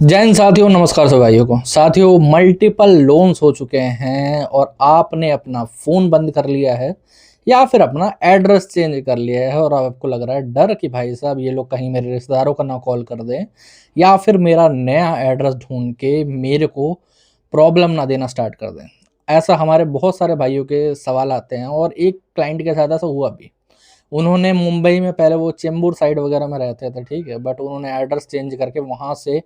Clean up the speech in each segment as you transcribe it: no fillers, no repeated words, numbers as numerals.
जैन साथियों, नमस्कार सभी भाइयों को। साथियों, मल्टीपल लोन्स हो चुके हैं और आपने अपना फ़ोन बंद कर लिया है या फिर अपना एड्रेस चेंज कर लिया है और आपको लग रहा है डर कि भाई साहब ये लोग कहीं मेरे रिश्तेदारों का ना कॉल कर दें या फिर मेरा नया एड्रेस ढूंढ के मेरे को प्रॉब्लम ना देना स्टार्ट कर दें। ऐसा हमारे बहुत सारे भाइयों के सवाल आते हैं और एक क्लाइंट के साथ ऐसा हुआ भी। उन्होंने मुंबई में पहले वो चेंबूर साइड वगैरह में रहते थे, ठीक है, बट उन्होंने एड्रेस चेंज करके वहाँ से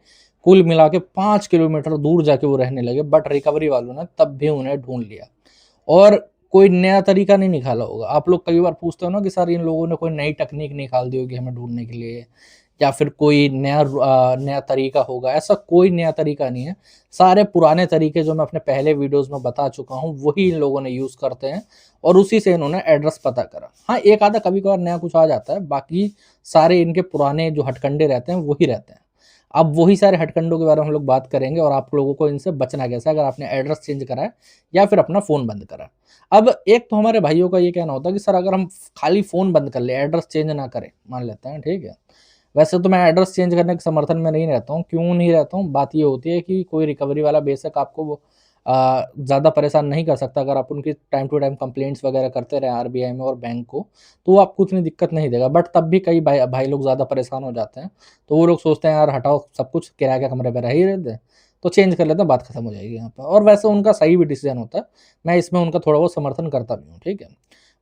कुल मिला के 5 किलोमीटर दूर जाके वो रहने लगे। बट रिकवरी वालों ने तब भी उन्हें ढूँढ लिया और कोई नया तरीका नहीं निकाला होगा। आप लोग कई बार पूछते हो ना कि सर इन लोगों ने कोई नई टेक्निक निकाल दी होगी हमें ढूँढने के लिए या फिर कोई नया तरीका होगा। ऐसा कोई नया तरीका नहीं है। सारे पुराने तरीके जो मैं अपने पहले वीडियोज़ में बता चुका हूँ, वही इन लोगों ने यूज़ करते हैं और उसी से इन्होंने एड्रेस पता करा। हाँ, एक आधा कभी-कभार नया कुछ आ जाता है, बाकी सारे इनके पुराने जो हथकंडे रहते हैं, वही रहते हैं। अब वही सारे हथकंडों के बारे में हम लोग बात करेंगे और आप लोगों को इनसे बचना कैसे है अगर आपने एड्रेस चेंज करा है या फिर अपना फ़ोन बंद करा है। अब एक तो हमारे भाइयों का ये कहना होता है कि सर अगर हम खाली फ़ोन बंद कर लें, एड्रेस चेंज ना करें, मान लेते हैं, ठीक है। वैसे तो मैं एड्रेस चेंज करने के समर्थन में नहीं रहता हूँ। क्यों नहीं रहता हूँ? बात ये होती है कि कोई रिकवरी वाला बेशक आपको वो ज़्यादा परेशान नहीं कर सकता अगर आप उनकी टाइम टू टाइम कंप्लेंट्स वगैरह करते रहें आरबीआई में और बैंक को, तो वो आपको उतनी दिक्कत नहीं देगा। बट तब भी कई भाई भाई लोग ज़्यादा परेशान हो जाते हैं, तो वो लोग सोचते हैं यार हटाओ सब कुछ, किराए के कमरे पे रह ही रहते हैं, तो चेंज कर लेते हैं, बात खत्म हो जाएगी यहाँ पे। और वैसे उनका सही भी डिसीजन होता है, मैं इसमें उनका थोड़ा बहुत समर्थन करता भी हूँ, ठीक है।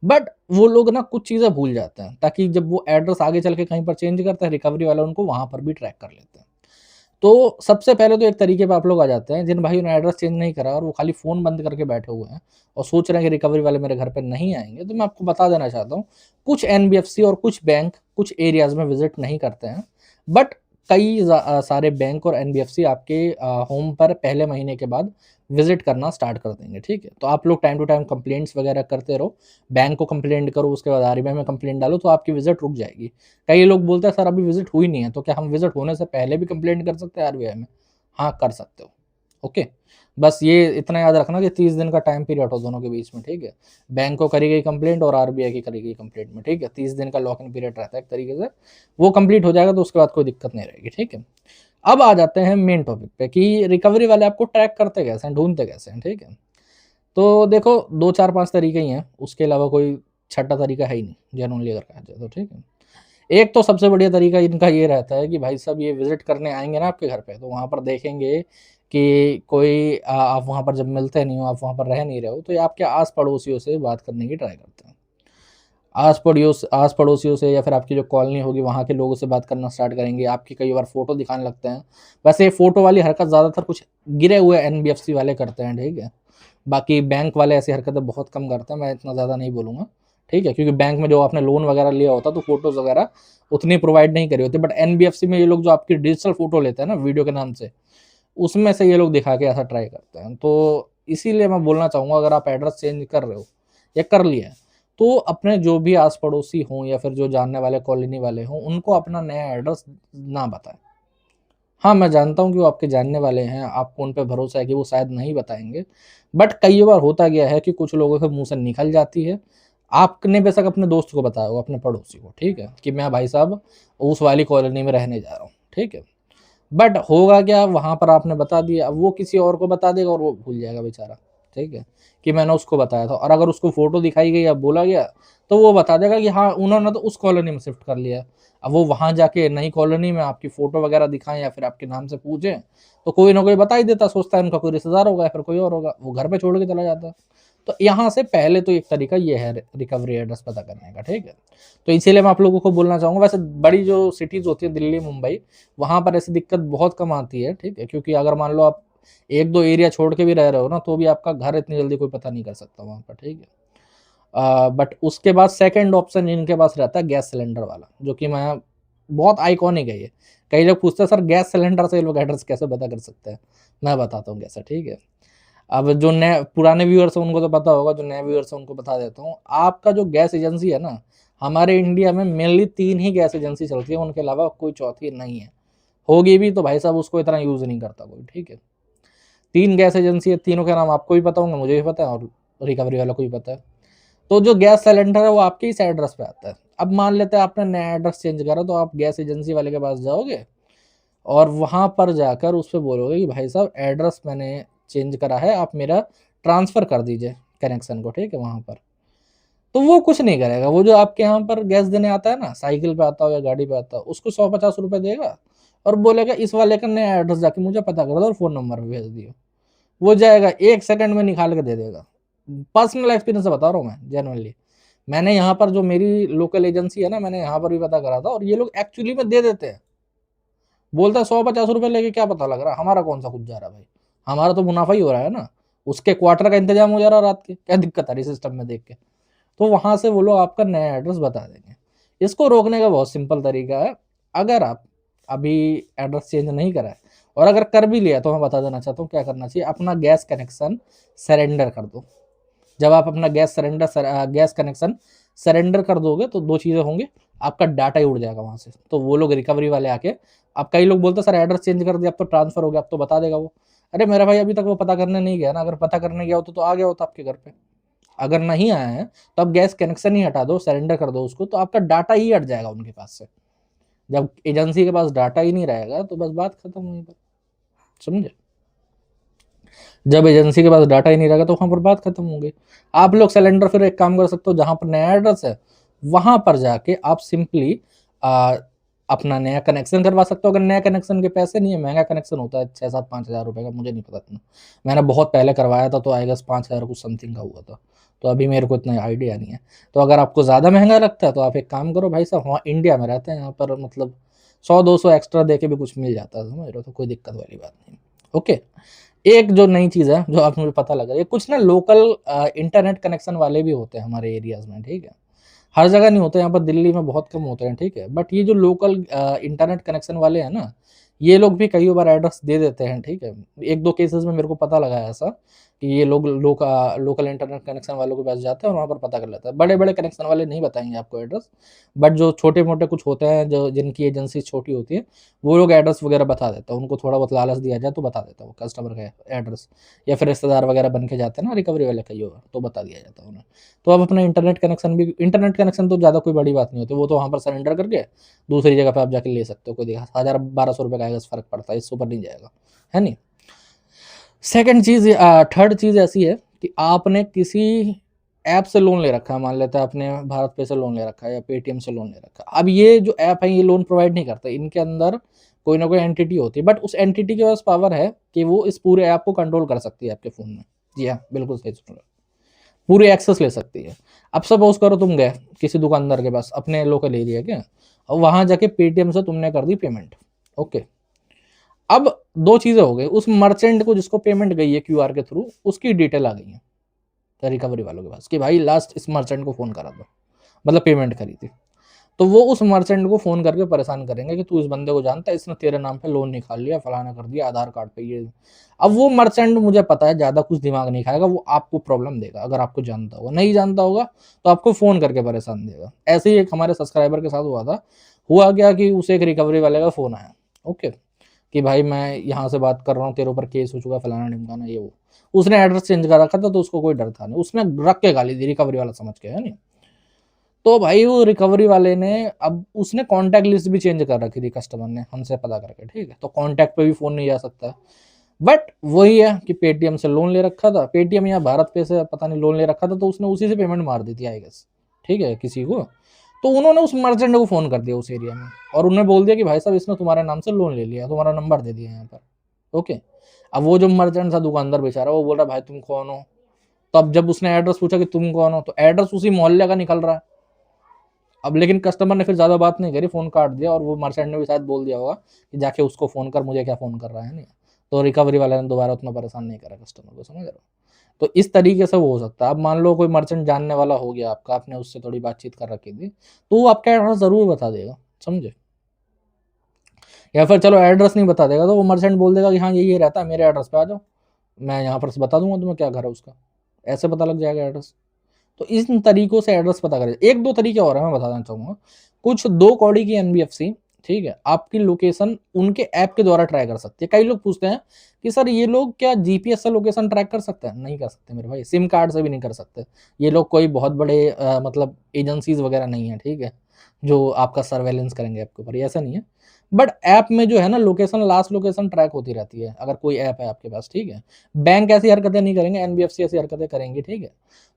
बट वो लोग ना कुछ चीज़ें भूल जाते हैं, ताकि जब वो एड्रेस आगे चल के कहीं पर चेंज करते हैं, रिकवरी वाला उनको वहाँ पर भी ट्रैक कर लेते हैं। तो सबसे पहले तो एक तरीके पे आप लोग आ जाते हैं, जिन भाइयों ने एड्रेस चेंज नहीं करा और वो खाली फ़ोन बंद करके बैठे हुए हैं और सोच रहे हैं कि रिकवरी वाले मेरे घर पे नहीं आएँगे, तो मैं आपको बता देना चाहता हूँ, कुछ एनबीएफसी और कुछ बैंक कुछ एरियाज़ में विज़िट नहीं करते हैं। बट सारे बैंक और एनबीएफसी आपके होम पर पहले महीने के बाद विज़िट करना स्टार्ट कर देंगे, ठीक है? तो आप लोग टाइम टू टाइम कंप्लेंट्स वगैरह करते रहो, बैंक को कंप्लेंट करो, उसके बाद आरबीआई में कंप्लेंट डालो, तो आपकी विज़िट रुक जाएगी। कई लोग बोलते हैं सर अभी विज़िट हुई नहीं है, तो क्या हम विज़िट होने से पहले भी कंप्लेंट कर सकते हैं आरबीआई में? हाँ, कर सकते हो। ओके? बस ये इतना याद रखना कि 30 दिन का टाइम पीरियड हो दोनों के बीच में, ठीक है? बैंक को करी गई कंप्लेंट और आरबीआई की करी गई कंप्लेंट में, ठीक है? 30 दिन का लॉक इन पीरियड रहता है एक तरीके से, वो कंप्लीट हो जाएगा तो उसके बाद कोई दिक्कत नहीं रहेगी, ठीक है? अब आ जाते हैं मेन टॉपिक पे कि रिकवरी वाले आपको ट्रैक करते कैसे हैं, ढूँढते कैसे हैं, ठीक है? तो देखो 2, 4, 5 तरीके ही हैं, उसके अलावा कोई छठा तरीका है ही नहीं, जेनुइनली अगर कहा जाए तो, ठीक है? एक तो सबसे बढ़िया तरीका इनका ये रहता है कि भाई साहब ये विज़िट करने आएँगे ना आपके घर पे, तो वहाँ पर देखेंगे कि कोई आप वहाँ पर जब मिलते नहीं हो, आप वहाँ पर रह नहीं रहे हो, तो ये आपके आस-पड़ोसियों से बात करने की ट्राई करते हैं। आस-पड़ोसियों से या फिर आपकी जो कॉलोनी होगी, वहाँ के लोगों से बात करना स्टार्ट करेंगे, आपकी कई बार फ़ोटो दिखाने लगते हैं। वैसे ये फ़ोटो वाली हरकत ज़्यादातर कुछ गिरे हुए एनबीएफसी वाले करते हैं, ठीक है? बाकी बैंक वाले ऐसी हरकतें बहुत कम करते हैं, मैं इतना ज़्यादा नहीं बोलूँगा, ठीक है? क्योंकि बैंक में जो आपने लोन वगैरह लिया होता है, तो फ़ोटोज़ वगैरह उतनी प्रोवाइड नहीं करी होती। बट एनबीएफसी में ये लोग जो आपकी डिजिटल फ़ोटो लेते हैं ना वीडियो के नाम से, उसमें से ये लोग दिखा के ऐसा ट्राई करते हैं। तो इसीलिए मैं बोलना चाहूँगा अगर आप एड्रेस चेंज कर रहे हो या कर लिया है, तो अपने जो भी आस-पड़ोसी हों या फिर जो जानने वाले कॉलोनी वाले हों, उनको अपना नया एड्रेस ना बताएँ। हाँ, मैं जानता हूँ कि वो आपके जानने वाले हैं, आपको उन पे भरोसा है कि वो शायद नहीं बताएँगे। बट कई बार होता क्या है कि कुछ लोगों के मुँह से निकल जाती है। आपने बेशक अपने दोस्त को बताया होगा, अपने पड़ोसी को, ठीक है? कि मैं भाई साहब उस वाली कॉलोनी में रहने जा रहा हूँ, ठीक है? बट होगा क्या, वहाँ पर आपने बता दिया, अब वो किसी और को बता देगा और वो भूल जाएगा बेचारा, ठीक है? कि मैंने उसको बताया था और अगर उसको फ़ोटो दिखाई गई या बोला गया, तो वो बता देगा कि हाँ, उन्होंने तो उस कॉलोनी में शिफ्ट कर लिया है। अब वो वहाँ जाके नई कॉलोनी में आपकी फ़ोटो वगैरह दिखाएँ या फिर आपके नाम से पूछें, तो कोई ना कोई बता ही देता, सोचता है उनका कोई रिश्तेदार होगा या फिर कोई और होगा, वो घर पे छोड़ के चला जाता है। तो यहाँ से पहले तो एक तरीका ये है रिकवरी एड्रेस पता करने का, ठीक है? तो इसीलिए मैं आप लोगों को बोलना चाहूँगा, वैसे बड़ी जो सिटीज़ होती है दिल्ली, मुंबई, वहाँ पर ऐसी दिक्कत बहुत कम आती है, ठीक है? क्योंकि अगर मान लो आप 1-2 एरिया छोड़ के भी रह रहे हो ना, तो भी आपका घर इतनी जल्दी कोई पता नहीं कर सकता वहाँ पर, ठीक है? बट उसके बाद सेकंड ऑप्शन इनके पास रहता है गैस सिलेंडर वाला, जो कि मैं बहुत आइकॉनिक है ये। कई लोग पूछते हैं सर गैस सिलेंडर से ये लोग एड्रेस कैसे पता कर सकते हैं? मैं बताता हूँ कैसे, ठीक है? अब जो नए पुराने व्यूअर्स हैं उनको तो पता होगा, जो नए व्यूअर्स हैं उनको बता देता हूँ। आपका जो गैस एजेंसी है ना, हमारे इंडिया में मेनली 3 ही गैस एजेंसी चलती है, उनके अलावा कोई चौथी नहीं है। होगी भी तो भाई साहब उसको इतना यूज़ नहीं करता कोई, ठीक है? 3 गैस एजेंसी है, तीनों के नाम आपको भी पता होंगे, मुझे भी पता है और रिकवरी वालों को भी पता है। तो जो गैस सिलेंडर है वो आपके इस एड्रेस पे आता है। अब मान लेते हैं आपने नया एड्रेस चेंज करा, तो आप गैस एजेंसी वाले के पास जाओगे और वहाँ पर जाकर उस पे बोलोगे कि भाई साहब एड्रेस मैंने चेंज करा है, आप मेरा ट्रांसफ़र कर दीजिए कनेक्शन को, ठीक है, वहाँ पर। तो वो कुछ नहीं करेगा, वो जो आपके यहाँ पर गैस देने आता है ना, साइकिल पे आता हो या गाड़ी पे आता हो, उसको 150 रुपए देगा और बोलेगा इस वाले का नया एड्रेस जाके मुझे पता कर दो और फ़ोन नंबर भी भेज दियो। वो जाएगा 1 सेकंड में निकाल के दे देगा। पर्सनल एक्सपीरियंस से बता रहा हूँ मैं जेनुइनली। मैंने यहाँ पर जो मेरी लोकल एजेंसी है ना, मैंने यहाँ पर भी पता करा था और ये लोग एक्चुअली में दे देते हैं। बोलता है 150 रुपए लेके क्या पता लग रहा है, हमारा कौन सा कुछ जा रहा है भाई, हमारा तो मुनाफा ही हो रहा है ना, उसके क्वार्टर का इंतजाम हो जा रहा है रात के, क्या दिक्कत आ रही सिस्टम में देख के। तो वहां से वो लोग आपका नया एड्रेस बता देंगे। इसको रोकने का बहुत सिंपल तरीका है। अगर आप अभी एड्रेस चेंज नहीं करा है और अगर कर भी लिया तो मैं बता देना चाहता हूँ क्या करना चाहिए। अपना गैस कनेक्शन सरेंडर कर दो। जब आप अपना गैस कनेक्शन सरेंडर कर दोगे तो दो चीज़ें होंगी, आपका डाटा ही उड़ जाएगा वहाँ से। तो वो लोग रिकवरी वाले आके, अब कई लोग बोलते हैं सर एड्रेस चेंज कर दिया अब तो ट्रांसफर हो गया, अब तो बता देगा वो। अरे मेरा भाई अभी तक वो पता करने नहीं गया ना, अगर पता करने गया होता तो आ गया होता आपके घर पे। अगर नहीं आया है तो आप गैस कनेक्शन ही हटा दो, सरेंडर कर दो उसको, तो आपका डाटा ही हट जाएगा उनके पास से। जब एजेंसी के पास डाटा ही नहीं रहेगा तो बस बात खत्म वहीं पर, समझे। जब एजेंसी के पास डाटा ही नहीं रहेगा तो वहां पर बात खत्म हो गई। आप लोग सिलेंडर फिर एक काम कर सकते हो, जहां पर नया एड्रेस है वहां पर जाके आप सिंपली अपना नया कनेक्शन करवा सकते हो। अगर नया कनेक्शन के पैसे नहीं है, महंगा कनेक्शन होता है 6-7-5 हज़ार रुपए का, मुझे नहीं पता इतना, मैंने बहुत पहले करवाया था तो आई गेस 5 हज़ार कुछ समथिंग का हुआ था, तो अभी मेरे को इतना आइडिया नहीं है। तो अगर आपको ज़्यादा महंगा लगता है तो आप एक काम करो भाई साहब, वहाँ इंडिया में रहते हैं, यहाँ पर मतलब 100-200 एक्स्ट्रा दे के भी कुछ मिल जाता है, समझ रहे हो, तो कोई दिक्कत वाली बात नहीं। ओके, एक जो नई चीज़ है जो आप मुझे पता लग रही है, कुछ ना लोकल इंटरनेट कनेक्शन वाले भी होते हैं हमारे एरियाज़ में, ठीक है। हर जगह नहीं होते, यहाँ पर दिल्ली में बहुत कम होते हैं, ठीक है। बट ये जो लोकल इंटरनेट कनेक्शन वाले हैं ना, ये लोग भी कई बार एड्रेस दे देते हैं, ठीक है। 1-2 केसेस में मेरे को पता लगा है ऐसा कि ये लोग लोकल इंटरनेट कनेक्शन वालों के पास जाते हैं और वहाँ पर पता कर लेते हैं। बड़े-बड़े कनेक्शन वाले नहीं बताएँगे आपको एड्रेस, बट जो छोटे-मोटे कुछ होते हैं, जो जिनकी एजेंसी छोटी होती है, वो लोग एड्रेस वगैरह बता देते हैं। उनको थोड़ा बहुत लालच दिया जाए तो बता देता है वो कस्टमर का एड्रेस, या फिर रिश्तेदार वगैरह बन के जाते हैं ना रिकवरी वाले, कई होगा तो बता दिया जाता है उन्हें। तो अब अपना इंटरनेट कनेक्शन तो ज़्यादा कोई बड़ी बात नहीं होती, वो तो वहाँ पर सरेंडर करके दूसरी जगह पे आप जाके ले सकते हो, कोई दिक्कत 1000-1200 रुपए का आएगा, फ़र्क पड़ता है, इससे ऊपर नहीं जाएगा, है नहीं। सेकंड चीज़, थर्ड चीज़ ऐसी है कि आपने किसी ऐप से लोन ले रखा है, मान लेते हैं आपने भारत पे से लोन ले रखा है या पेटीएम से लोन ले रखा है। अब ये जो ऐप है ये लोन प्रोवाइड नहीं करता, इनके अंदर कोई ना कोई एंटिटी होती है, बट उस एंटिटी के पास पावर है कि वो इस पूरे ऐप को कंट्रोल कर सकती है आपके फ़ोन में। जी हाँ, बिल्कुल सही सुन रहे हो, पूरी एक्सेस ले सकती है। अब सपोज़ करो तुम गए किसी दुकानदार के पास अपने लोकल एरिया के, और वहाँ जाके पेटीएम से तुमने कर दी पेमेंट, ओके। अब 2 चीज़ें हो गई, उस मर्चेंट को जिसको पेमेंट गई है क्यूआर के थ्रू, उसकी डिटेल आ गई है रिकवरी वालों के पास कि भाई लास्ट इस मर्चेंट को फ़ोन करा दो, मतलब पेमेंट करी थी। तो वो उस मर्चेंट को फ़ोन करके परेशान करेंगे कि तू इस बंदे को जानता है, इसने तेरे नाम पे लोन निकाल लिया, फलाना कर दिया, आधार कार्ड पे ये। अब वो मर्चेंट मुझे पता है ज़्यादा कुछ दिमाग नहीं खाएगा, वो आपको प्रॉब्लम देगा अगर आपको जानता होगा, नहीं जानता होगा तो आपको फ़ोन करके परेशान देगा। ऐसे ही एक हमारे सब्सक्राइबर के साथ हुआ था। हुआ क्या कि उसे एक रिकवरी वाले का फ़ोन आया, ओके, कि भाई मैं यहाँ से बात कर रहा हूँ, तेरे ऊपर केस हो चुका है, फलाना-ढिमकाना ये वो। उसने एड्रेस चेंज कर रखा था तो उसको कोई डर था नहीं, उसने रख के गाली दी रिकवरी वाला समझ के, है नहीं। तो भाई वो रिकवरी वाले ने, अब उसने कॉन्टैक्ट लिस्ट भी चेंज कर रखी थी कस्टमर ने हमसे पता करके, ठीक है। तो कॉन्टैक्ट पे भी फ़ोन नहीं जा सकता। बट वही है कि पेटीएम से लोन ले रखा था, पेटीएम या भारत पे से पता नहीं लोन ले रखा था, तो उसने उसी से पेमेंट मार दी थी आई गेस, ठीक है, किसी को। तो उन्होंने उस मर्चेंट को फ़ोन कर दिया उस एरिया में और उन्हें बोल दिया कि भाई साहब इसने तुम्हारे नाम से लोन ले लिया, तुम्हारा नंबर दे दिया यहाँ पर, ओके। अब वो जो मर्चेंट था दुकानदार बेचारा, वो बोल रहा भाई तुम कौन हो। तो अब जब उसने एड्रेस पूछा कि तुम कौन हो, तो एड्रेस उसी मोहल्ले का निकल रहा है। अब लेकिन कस्टमर ने फिर ज़्यादा बात नहीं करी, फ़ोन काट दिया और वो मर्चेंट ने भी शायद बोल दिया होगा कि जाके उसको फ़ोन कर, मुझे क्या फ़ोन कर रहा है, नहीं। तो रिकवरी वाले ने दोबारा उतना परेशान नहीं करा कस्टमर को, समझ रहे हो। तो इस तरीके से वो हो सकता है। अब मान लो कोई मर्चेंट जानने वाला हो गया आपका, आपने उससे थोड़ी बातचीत कर रखी थी, तो वो आपका एड्रेस ज़रूर बता देगा, समझे। या फिर चलो एड्रेस नहीं बता देगा तो वो मर्चेंट बोल देगा कि हाँ ये रहता है, मेरे एड्रेस पे आ जाओ, मैं यहाँ पर से बता दूंगा तुम्हें क्या घर है उसका, ऐसे पता लग जाएगा एड्रेस। तो इन तरीकों से एड्रेस पता करें। 1-2 तरीके और हैं, मैं बताना चाहूँगा। कुछ 2 कौड़ी की एनबीएफसी, ठीक है, आपकी लोकेशन उनके ऐप के द्वारा ट्रैक कर सकती है। कई लोग पूछते हैं कि सर ये लोग क्या जीपीएस से लोकेशन ट्रैक कर सकते हैं? नहीं कर सकते मेरे भाई, सिम कार्ड से भी नहीं कर सकते। ये लोग कोई बहुत बड़े मतलब एजेंसीज़ वगैरह नहीं है, ठीक है, जो आपका सर्वेलेंस करेंगे आपके ऊपर, ऐसा नहीं है। बट ऐप में जो है ना लोकेशन, लास्ट लोकेशन ट्रैक होती रहती है अगर कोई ऐप है आपके पास, ठीक है। बैंक ऐसी हरकतें नहीं करेंगे, एनबीएफसी ऐसी हरकतें करेंगी, ठीक है।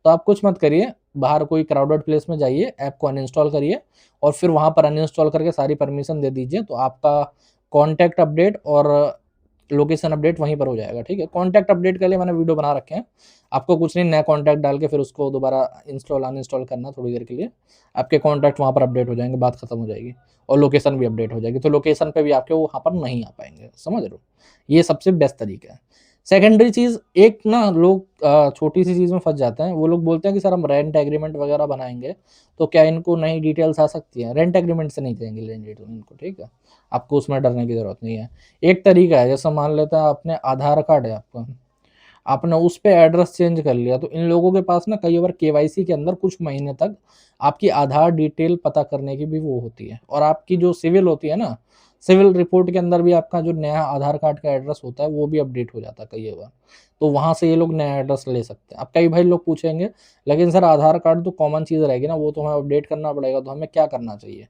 तो आप कुछ मत करिए, बाहर कोई क्राउडेड प्लेस में जाइए, ऐप को अनइंस्टॉल करिए और फिर वहाँ पर अनइंस्टॉल करके सारी परमिशन दे दीजिए, तो आपका कॉन्टैक्ट अपडेट और लोकेशन अपडेट वहीं पर हो जाएगा, ठीक है। कॉन्टैक्ट अपडेट के लिए मैंने वीडियो बना रखे हैं, आपको कुछ नहीं, नया कॉन्टैक्ट डाल के फिर उसको दोबारा इंस्टॉल अनइंस्टॉल करना थोड़ी देर के लिए, आपके कॉन्टैक्ट वहाँ पर अपडेट हो जाएंगे, बात खत्म हो जाएगी और लोकेशन भी अपडेट हो जाएगी, तो लोकेशन पे भी आपके वो वहाँ पर नहीं आ पाएंगे, समझ रहे हो। ये सबसे बेस्ट तरीका है। सेकेंडरी चीज़, एक ना लोग छोटी सी चीज़ में फंस जाते हैं, वो लोग बोलते हैं कि सर हम रेंट एग्रीमेंट वगैरह बनाएंगे तो क्या इनको नई डिटेल्स आ सकती हैं? रेंट एग्रीमेंट से नहीं देंगे लेन डिटेल इनको, ठीक है। आपको उसमें डरने की ज़रूरत नहीं है। एक तरीका है, जैसे मान लेते हैं आपने आधार कार्ड है आपका, आपने उस पे एड्रेस चेंज कर लिया, तो इन लोगों के पास ना कई बार केवाईसी के अंदर कुछ महीने तक आपकी आधार डिटेल पता करने की भी वो होती है, और आपकी जो सिविल होती है ना, सिविल रिपोर्ट के अंदर भी आपका जो नया आधार कार्ड का एड्रेस होता है वो भी अपडेट हो जाता है कई बार, तो वहाँ से ये लोग नया एड्रेस ले सकते हैं। अब कई भाई लोग पूछेंगे लेकिन सर आधार कार्ड तो कॉमन चीज़ रहेगी ना, वो तो हमें अपडेट करना पड़ेगा, तो हमें क्या करना चाहिए?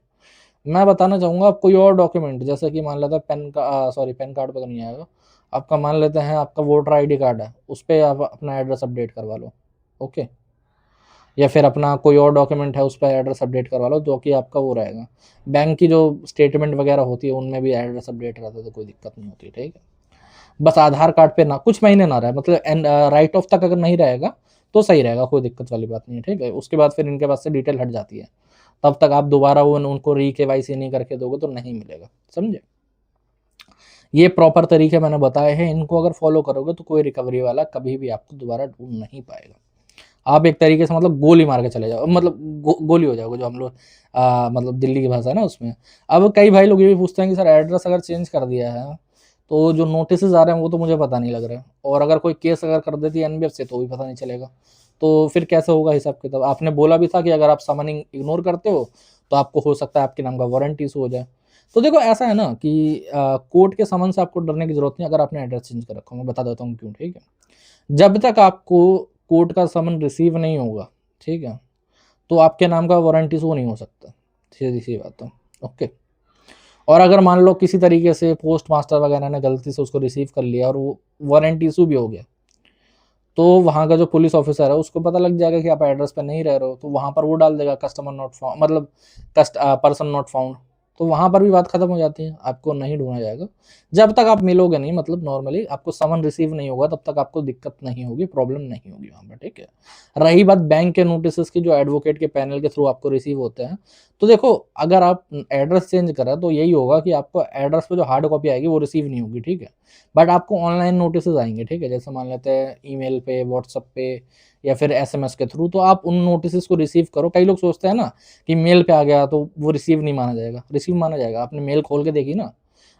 मैं बताना चाहूँगा, आप कोई और डॉक्यूमेंट, जैसे कि मान लेते हैं पैन कार्ड पे तो नहीं आएगा, आपका मान लेते हैं आपका वोटर आईडी कार्ड है, उस पे आप अपना एड्रेस अपडेट करवा लो, ओके। या फिर अपना कोई और डॉक्यूमेंट है उस पे एड्रेस अपडेट करवा लो, जो कि आपका वो रहेगा। बैंक की जो स्टेटमेंट वगैरह होती है उनमें भी एड्रेस अपडेट रहता है, तो कोई दिक्कत नहीं होती, ठीक है। बस आधार कार्ड पे ना कुछ महीने ना रहे, मतलब राइट ऑफ तक अगर नहीं रहेगा तो सही रहेगा, कोई दिक्कत वाली बात नहीं है, ठीक है। उसके बाद फिर इनके पास से डिटेल हट जाती है, तब तक आप दोबारा वो उनको री-केवाईसी नहीं करके दोगे तो नहीं मिलेगा, समझे? ये प्रॉपर तरीके मैंने बताए हैं, इनको अगर फॉलो करोगे तो कोई रिकवरी वाला कभी भी आपको दोबारा ढूँढ नहीं पाएगा। आप एक तरीके से मतलब गोली मार के चले जाओ, मतलब गोली हो जाओगे, जो हम लोग मतलब दिल्ली की भाषा है ना उसमें। अब कई भाई लोग ये भी पूछते हैं कि सर एड्रेस अगर चेंज कर दिया है, तो जो नोटिसेज़ आ रहे हैं वो तो मुझे पता नहीं लग रहा है, और अगर कोई केस अगर कर देती है एनबीएफसी तो भी पता नहीं चलेगा। तो फिर कैसे होगा हिसाब-किताब? आपने बोला भी था कि अगर आप समनिंग इग्नोर करते हो, तो आपको हो सकता है आपके नाम का वारंट इश्यू हो जाए। तो देखो ऐसा है ना कि कोर्ट के समन से आपको डरने की ज़रूरत नहीं है अगर आपने एड्रेस चेंज कर रखा हो, मैं बता देता हूँ क्यों, ठीक है। जब तक आपको कोर्ट का समन रिसीव नहीं होगा, ठीक है, तो आपके नाम का वारंट इश्यू नहीं हो सकता, सीधी-सी बात है, ओके। और अगर मान लो किसी तरीके से पोस्ट मास्टर वगैरह ने गलती से उसको रिसीव कर लिया और वो वारंट इश्यू भी हो गया, तो वहाँ का जो पुलिस ऑफिसर है उसको पता लग जाएगा कि आप एड्रेस पे नहीं रह रहे हो, तो वहाँ पर वो डाल देगा कस्टमर नॉट फाउंड, मतलब पर्सन नॉट फाउंड, तो वहाँ पर भी बात खत्म हो जाती है, आपको नहीं ढूँढा जाएगा। जब तक आप मिलोगे नहीं, मतलब नॉर्मली आपको समन रिसीव नहीं होगा तब तक आपको दिक्कत नहीं होगी, प्रॉब्लम नहीं होगी वहाँ पर, ठीक है। रही बात बैंक के नोटिसेस की जो एडवोकेट के पैनल के थ्रू आपको रिसीव होते हैं, तो देखो अगर आप एड्रेस चेंज करें तो यही होगा कि आपको एड्रेस पे जो हार्ड कॉपी आएगी वो रिसीव नहीं होगी, ठीक है। बट आपको ऑनलाइन नोटिसेस आएँगे, ठीक है। जैसे मान लेते हैं ईमेल पे, व्हाट्सएप पे या फिर एसएमएस के थ्रू, तो आप उन नोटिसेस को रिसीव करो। कई लोग सोचते हैं ना कि मेल पे आ गया तो वो रिसीव नहीं माना जाएगा, रिसीव माना जाएगा। आपने मेल खोल के देखी ना,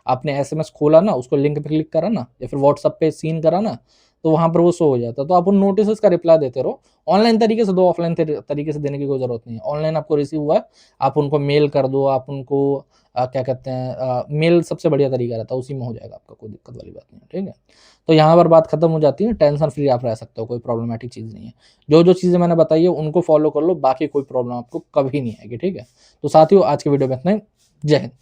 आपने एसएमएस खोला ना, उसको लिंक पे क्लिक करा ना या फिर व्हाट्सएप पे सीन करा ना, तो वहाँ पर वो शो हो जाता है। तो आप उन नोटिसेस का रिप्लाई देते रहो। ऑनलाइन तरीके से दो, ऑफलाइन तरीके से देने की कोई ज़रूरत नहीं है। ऑनलाइन आपको रिसीव हुआ है, आप उनको मेल कर दो, आप उनको क्या कहते हैं, मेल सबसे बढ़िया तरीका रहता है, उसी में हो जाएगा आपका, कोई दिक्कत वाली बात नहीं है, ठीक है। तो यहाँ पर बात खत्म हो जाती है, टेंशन फ्री आप रह सकते हो, कोई प्रॉब्लमैटिक चीज़ नहीं है। जो चीज़ें मैंने बताई है उनको फॉलो कर लो, बाकी कोई प्रॉब्लम आपको कभी नहीं आएगी, ठीक है। तो साथियों आज की वीडियो में इतना ही। जय हिंद।